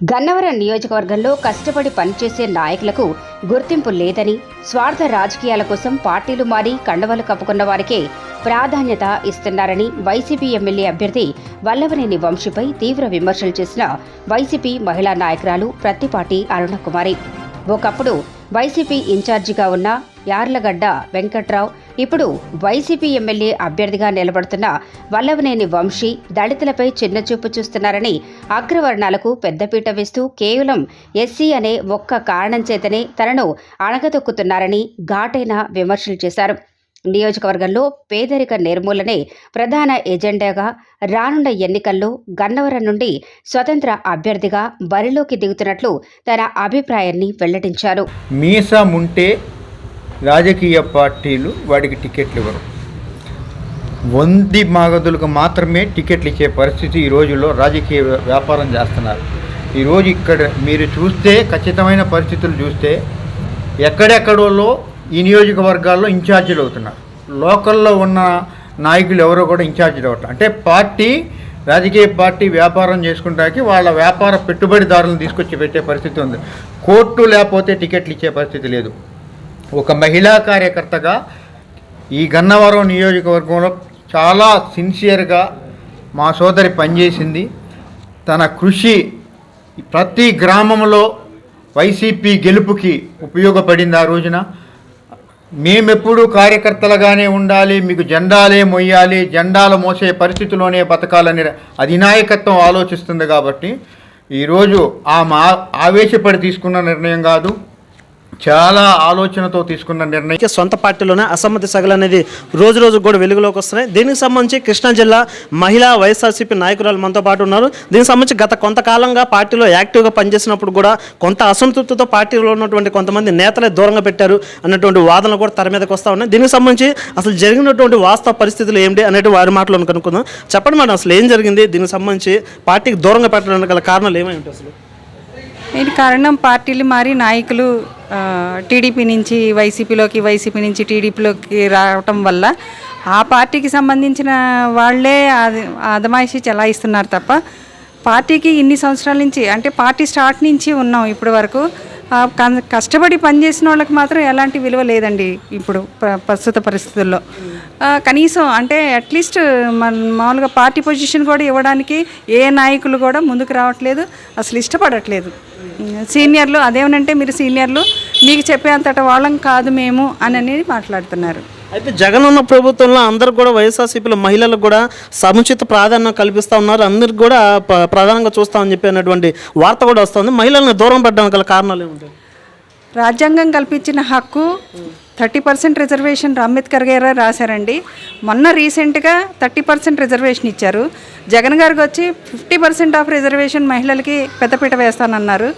గన్నవరం నియోజకవర్గంలో కష్టపడి పనిచేసే నాయకులకు గుర్తింపు లేదని, స్వార్థ రాజకీయాల కోసం పార్టీలు మారి కండవలు కప్పుకున్న వారికే ప్రాధాన్యత ఇస్తున్నారని వైసీపీ ఎమ్మెల్యే అభ్యర్థి వల్లభనేని వంశీపై తీవ్ర విమర్శలు చేసిన వైసీపీ మహిళా నాయకురాలు ప్రత్తిపాటి అరుణకుమారి. ఒకప్పుడు వైసీపీ ఇన్ఛార్జిగా ఉన్న యార్లగడ్డ వెంకట్రావు ఇప్పుడు వైసీపీ ఎమ్మెల్యే అభ్యర్థిగా నిలబడుతున్న వల్లభనేని వంశీ దళితులపై చిన్నచూపు చూస్తున్నారని, అగ్రవర్ణాలకు పెద్దపీట వేస్తూ కేవలం ఎస్సీ అనే ఒక్క కారణం చేతనే తనను అణగదొక్కుతున్నారని ఘాటైన విమర్శలు చేశారు. నియోజకవర్గంలో పేదరిక నిర్మూలనే ప్రధాన ఎజెండాగా రానున్న ఎన్నికల్లో గన్నవరం నుండి స్వతంత్ర అభ్యర్థిగా బరిలోకి దిగుతున్నట్లు తన అభిప్రాయాన్ని వెల్లడించారు. మీసముంటే రాజకీయ పార్టీలు వాడికి టికెట్లు ఇవ్వరు. వంది మాగదులకు మాత్రమే టికెట్లు ఇచ్చే పరిస్థితి ఈ రోజుల్లో రాజకీయ వ్యాపారం చేస్తున్నారు. ఈరోజు ఇక్కడ మీరు చూస్తే ఖచ్చితమైన పరిస్థితులు చూస్తే ఎక్కడెక్కడోలో ఈ నియోజకవర్గాల్లో ఇన్ఛార్జీలు అవుతున్నారు. లోకల్లో ఉన్న నాయకులు ఎవరో కూడా ఇన్ఛార్జీలు అవుతారు. అంటే రాజకీయ పార్టీ వ్యాపారం చేసుకుంటానికి వాళ్ళ వ్యాపార పెట్టుబడిదారులను తీసుకొచ్చి పెట్టే పరిస్థితి ఉంది. కోర్టు లేకపోతే టికెట్లు ఇచ్చే పరిస్థితి లేదు. ఒక మహిళా కార్యకర్తగా ఈ గన్నవరం నియోజకవర్గంలో చాలా సిన్సియర్గా మా సోదరి పనిచేసింది. తన కృషి ప్రతి గ్రామంలో వైసీపీ గెలుపుకి ఉపయోగపడింది. ఆ రోజున మేమెప్పుడు కార్యకర్తలుగానే ఉండాలి, మీకు జెండాలే మొయ్యాలి, జెండాలు మోసే పరిస్థితిలోనే బతకాలని అధినాయకత్వం ఆలోచిస్తుంది. కాబట్టి ఈరోజు ఆవేశపడి తీసుకున్న నిర్ణయం కాదు, చాలా ఆలోచనతో తీసుకున్న నిర్ణయం. సొంత పార్టీలోనే అసమ్మతి సగలు అనేది రోజు రోజు కూడా వెలుగులోకి వస్తున్నాయి. దీనికి సంబంధించి కృష్ణా జిల్లా మహిళా వైఎస్ఆర్సీపీ నాయకురాలు మనతో పాటు ఉన్నారు. దీనికి సంబంధించి గత కొంతకాలంగా పార్టీలో యాక్టివ్గా పనిచేసినప్పుడు కూడా కొంత అసంతృప్తితో పార్టీలో ఉన్నటువంటి కొంతమంది నేతలే దూరంగా పెట్టారు అన్నటువంటి వాదనలు కూడా తెర మీదకి వస్తూ ఉన్నాయి. దీనికి సంబంధించి అసలు జరిగినటువంటి వాస్తవ పరిస్థితులు ఏమిటి అనేది వారి మాటలను కనుక్కుందాం. చెప్పండి మేడం, అసలు ఏం జరిగింది? దీనికి సంబంధించి పార్టీకి దూరంగా పెట్టడానికి గల కారణాలు ఏమై ఉంటాయి? అసలు దీని కారణం పార్టీలు మారి నాయకులు టీడీపీ నుంచి వైసీపీలోకి, వైసీపీ నుంచి టీడీపీలోకి రావటం వల్ల ఆ పార్టీకి సంబంధించిన వాళ్ళే అదమాయిషి చెలాయిస్తున్నారు తప్ప పార్టీకి ఇన్ని సంవత్సరాల నుంచి, అంటే పార్టీ స్టార్ట్ నుంచి ఉన్నాం ఇప్పటి వరకు, కష్టపడి పనిచేసిన వాళ్ళకి మాత్రం ఎలాంటి విలువ లేదండి ఇప్పుడు ప్రస్తుత పరిస్థితుల్లో. కనీసం అంటే అట్లీస్ట్ మామూలుగా పార్టీ పొజిషన్ కూడా ఇవ్వడానికి ఏ నాయకులు కూడా ముందుకు రావట్లేదు, అసలు ఇష్టపడట్లేదు. సీనియర్లు అదేమనంటే మీరు సీనియర్లు, మీకు చెప్పేంతట వాళ్ళం కాదు మేము అని మాట్లాడుతున్నారు. అయితే జగన్ ఉన్న ప్రభుత్వంలో అందరికి కూడా వైఎస్ఆర్సీపీలో మహిళలకు కూడా సముచిత ప్రాధాన్యం కల్పిస్తూ ఉన్నారు, అందరికి కూడా ప్రధానంగా చూస్తామని చెప్పి అన్నటువంటి వార్త కూడా వస్తుంది. మహిళలను దూరం పెట్టడానికి గల కారణాలు ఏముంటాయి? రాజ్యాంగం కల్పించిన హక్కు 30% రిజర్వేషన్ అంబేద్కర్ గారు రాశారండి. మొన్న రీసెంట్గా 30% రిజర్వేషన్ ఇచ్చారు. జగన్ గారికి వచ్చి 50% ఆఫ్ రిజర్వేషన్ మహిళలకి పెద్దపీట వేస్తానన్నారు.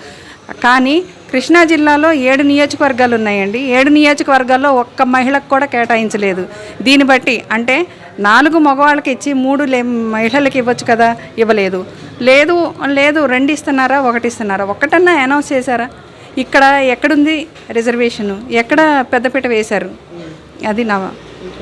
కానీ కృష్ణా జిల్లాలో 7 నియోజకవర్గాలు ఉన్నాయండి. 7 నియోజకవర్గాల్లో ఒక్క మహిళకు కూడా కేటాయించలేదు. దీన్ని బట్టి అంటే 4 మగవాళ్ళకి ఇచ్చి 3 మహిళలకి ఇవ్వచ్చు కదా, ఇవ్వలేదు. లేదు 2 ఇస్తున్నారా, 1 ఇస్తున్నారా, ఒక్కటన్నా అనౌన్స్ చేశారా? ఇక్కడ ఎక్కడుంది రిజర్వేషను, ఎక్కడ పెద్దపీట వేశారు? అది నా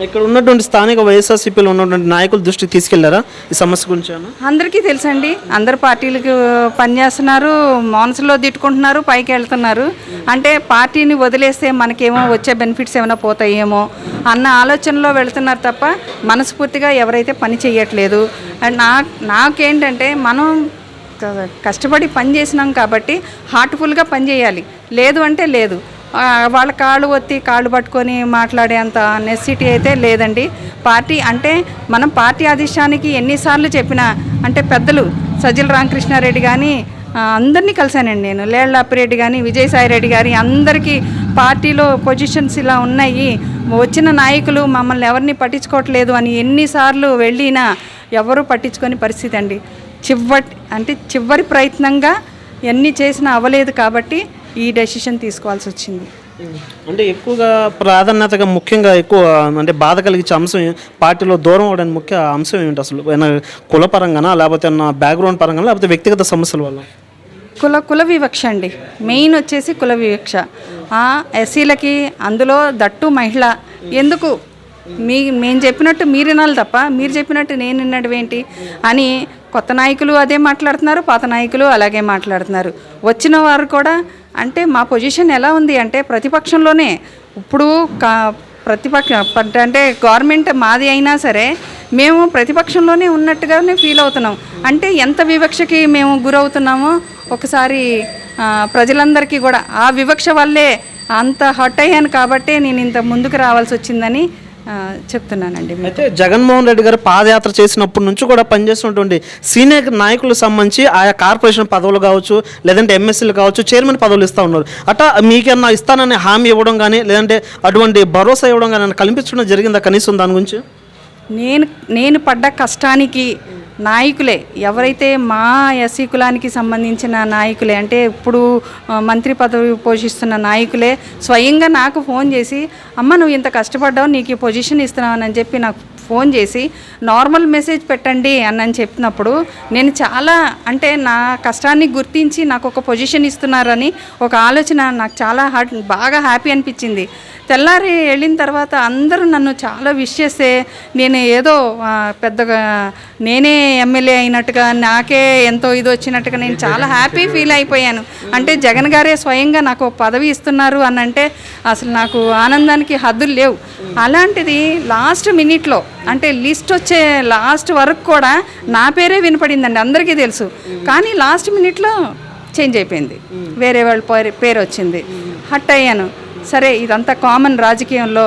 ఇక్కడ ఉన్నటువంటి స్థానిక వైఎస్ఆర్సీపీలో ఉన్నటువంటి నాయకుల దృష్టికి తీసుకెళ్లారా ఈ సమస్య గురించి? అందరికీ తెలుసండి, అందరు పార్టీలకు పనిచేస్తున్నారు, మనసులో తిట్టుకుంటున్నారు, పైకి వెళ్తున్నారు. అంటే పార్టీని వదిలేస్తే మనకేమో వచ్చే బెనిఫిట్స్ ఏమైనా పోతాయేమో అన్న ఆలోచనలో వెళ్తున్నారు తప్ప మనస్ఫూర్తిగా ఎవరైతే పని చేయట్లేదు. అండ్ నాకేంటంటే మనం కష్టపడి పని చేసినాం కాబట్టి హార్ట్ఫుల్గా పని చేయాలి, లేదు అంటే లేదు. వాళ్ళ కాళ్ళు ఒత్తి కాళ్ళు పట్టుకొని మాట్లాడేంత నెసిటీ అయితే లేదండి. పార్టీ అంటే మనం పార్టీ అధిష్టానికి ఎన్నిసార్లు చెప్పినా, అంటే పెద్దలు సజ్జల రామకృష్ణారెడ్డి కానీ అందరినీ కలిశానండి నేను, లేళ్ల అప్పిరెడ్డి కానీ విజయసాయిరెడ్డి గారి అందరికీ పార్టీలో పొజిషన్స్ ఇలా ఉన్నాయి, వచ్చిన నాయకులు మమ్మల్ని ఎవరిని పట్టించుకోవట్లేదు అని ఎన్నిసార్లు వెళ్ళినా ఎవరూ పట్టించుకొని పరిస్థితి అండి. చివరి ప్రయత్నంగా ఎన్ని చేసినా అవ్వలేదు కాబట్టి ఈ డెసిషన్ తీసుకోవాల్సి వచ్చింది. అంటే ఎక్కువగా ప్రాధాన్యతగా ముఖ్యంగా ఎక్కువ అంటే బాధ కలిగించే అంశం పార్టీలో దూరం అవడానికి ముఖ్య అంశం ఏమిటి అసలు? కులపరంగానా, లేకపోతే బ్యాక్గ్రౌండ్ పరంగా, లేకపోతే వ్యక్తిగత సమస్యల వల్ల? కుల వివక్ష అండి. మెయిన్ వచ్చేసి కుల వివక్ష. ఎస్సీలకి, అందులో దట్టు మహిళ, ఎందుకు మేము చెప్పినట్టు మీరు వినాలి తప్ప మీరు చెప్పినట్టు నేను వినడం ఏంటి అని కొత్త నాయకులు అదే మాట్లాడుతున్నారు, పాత నాయకులు అలాగే మాట్లాడుతున్నారు. వచ్చిన వారు కూడా అంటే మా పొజిషన్ ఎలా ఉంది అంటే ప్రతిపక్షంలోనే ఇప్పుడు అంటే గవర్నమెంట్ మాది అయినా సరే మేము ప్రతిపక్షంలోనే ఉన్నట్టుగానే ఫీల్ అవుతున్నాం. అంటే ఎంత వివక్షకి మేము గురవుతున్నామో ఒకసారి ప్రజలందరికీ కూడా ఆ వివక్ష వల్లే అంత హర్ట్ అయ్యాను కాబట్టే నేను ఇంత ముందుకు రావాల్సి వచ్చిందని చెప్తున్నానండి. అయితే జగన్మోహన్ రెడ్డి గారు పాదయాత్ర చేసినప్పటి నుంచి కూడా పనిచేస్తున్నటువంటి సీనియర్ నాయకులకు సంబంధించి ఆయా కార్పొరేషన్ పదవులు కావచ్చు, లేదంటే ఎమ్మెల్సీలు కావచ్చు, చైర్మన్ పదవులు ఇస్తూ ఉన్నారు. అట్లా మీకన్నా ఇస్తానని హామీ ఇవ్వడం కానీ, లేదంటే అటువంటి భరోసా ఇవ్వడం కానీ కల్పించడం జరిగిందా కనీసం దాని గురించి? నేను పడ్డ కష్టానికి నాయకులే, ఎవరైతే మా ఎస్సీ కులానికి సంబంధించిన నాయకులే, అంటే ఇప్పుడు మంత్రి పదవి పోషిస్తున్న నాయకులే స్వయంగా నాకు ఫోన్ చేసి, అమ్మ నువ్వు ఇంత కష్టపడ్డావు, నీకు ఈ పొజిషన్ ఇస్తున్నావని చెప్పి నాకు ఫోన్ చేసి నార్మల్ మెసేజ్ పెట్టండి అని చెప్పినప్పుడు నేను చాలా అంటే నా కష్టాన్ని గుర్తించి నాకు ఒక పొజిషన్ ఇస్తున్నారని ఒక ఆలోచన నాకు చాలా బాగా హ్యాపీ అనిపించింది. తెల్లారి వెళ్ళిన తర్వాత అందరూ నన్ను చాలా విష్ చేస్తే నేను ఏదో పెద్దగా నేనే ఎమ్మెల్యే అయినట్టుగా, నాకే ఎంతో ఇది వచ్చినట్టుగా నేను చాలా హ్యాపీ ఫీల్ అయిపోయాను. అంటే జగన్ గారే స్వయంగా నాకు పదవి ఇస్తున్నారు అని అంటే అసలు నాకు ఆనందానికి హద్దులు లేవు. అలాంటిది లాస్ట్ మినిట్లో అంటే లిస్ట్ వచ్చే లాస్ట్ వరకు కూడా నా పేరే వినపడిందండి, అందరికీ తెలుసు. కానీ లాస్ట్ మినిట్లో చేంజ్ అయిపోయింది, వేరే వాళ్ళ పేరు వచ్చింది. హట్ అయ్యాను. సరే ఇదంతా కామన్ రాజకీయంలో,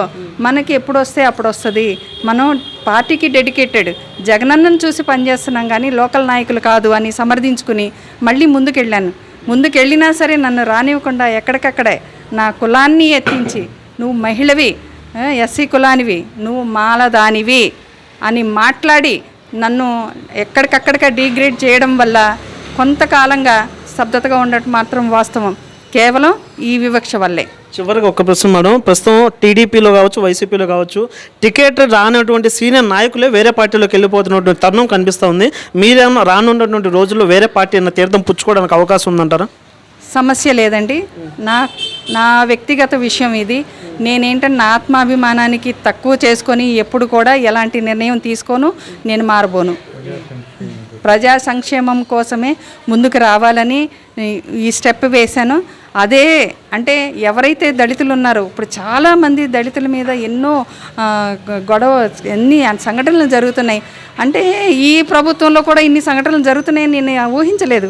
మనకి ఎప్పుడు వస్తే అప్పుడు వస్తుంది. మనం పార్టీకి డెడికేటెడ్ జగనన్నను చూసి పనిచేస్తున్నాం కానీ లోకల్ నాయకులు కాదు అని సమర్థించుకుని మళ్ళీ ముందుకెళ్ళినా సరే నన్ను రానివ్వకుండా ఎక్కడికక్కడే నా కులాన్ని ఎత్తించి, నువ్వు మహిళవి, ఎస్సీ కులానివి, నువ్వు మాలదానివి అని మాట్లాడి నన్ను ఎక్కడికక్కడికే డిగ్రేడ్ చేయడం వల్ల కొంతకాలంగా స్తబ్దతగా ఉండటం మాత్రం వాస్తవం. కేవలం ఈ వివక్ష వల్లే. చివరికి ఒక ప్రశ్న మేడం, ప్రస్తుతం టీడీపీలో కావచ్చు, వైసీపీలో కావచ్చు, టికెట్ రానటువంటి సీనియర్ నాయకులే వేరే పార్టీలోకి వెళ్ళిపోతున్నటువంటి తరుణం కనిపిస్తూ ఉంది. మీరేమన్నా రానున్నటువంటి రోజుల్లో వేరే పార్టీ అన్న తీర్థం పుచ్చుకోవడానికి అవకాశం ఉందంటారా? సమస్య లేదండి. నా వ్యక్తిగత విషయం ఇది. నేనేంటంటే నా ఆత్మాభిమానానికి తక్కువ చేసుకొని ఎప్పుడు కూడా ఎలాంటి నిర్ణయం తీసుకోను, నేను మారబోను. ప్రజా సంక్షేమం కోసమే ముందుకు రావాలని ఈ స్టెప్ వేశాను. అదే అంటే ఎవరైతే దళితులు ఉన్నారో, ఇప్పుడు చాలామంది దళితుల మీద ఎన్నో ఎన్ని సంఘటనలు జరుగుతున్నాయి. అంటే ఈ ప్రభుత్వంలో కూడా ఇన్ని సంఘటనలు జరుగుతున్నాయని నేను ఊహించలేదు.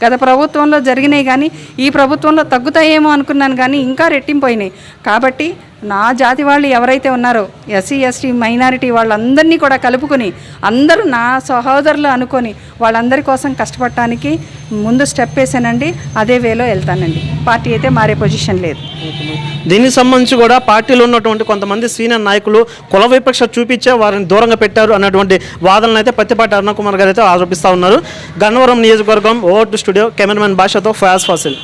గత ప్రభుత్వంలో జరిగినాయి కానీ ఈ ప్రభుత్వంలో తగ్గుతాయేమో అనుకున్నాను, కానీ ఇంకా రెట్టింపోయినాయి. కాబట్టి నా జాతి వాళ్ళు ఎవరైతే ఉన్నారో ఎస్సీ ఎస్టీ మైనారిటీ వాళ్ళందరినీ కూడా కలుపుకొని అందరూ నా సహోదరులు అనుకొని వాళ్ళందరి కోసం కష్టపడటానికి ముందు స్టెప్ వేసానండి. అదే వేలో వెళ్తానండి. పార్టీ అయితే మారే పొజిషన్ లేదు. దీనికి సంబంధించి కూడా పార్టీలో ఉన్నటువంటి కొంతమంది సీనియర్ నాయకులు కుల విపక్ష చూపించే వారిని దూరంగా పెట్టారు అన్నటువంటి వాదనలు అయితే పత్తిపాటి అరుణకుమార్ గారు అయితే ఆరోపిస్తూ ఉన్నారు. గన్నవరం నియోజకవర్గం ఓవర్ టు స్టూడియో కెమెరామెన్ భాషతో ఫయాజ్ ఫాసిల్.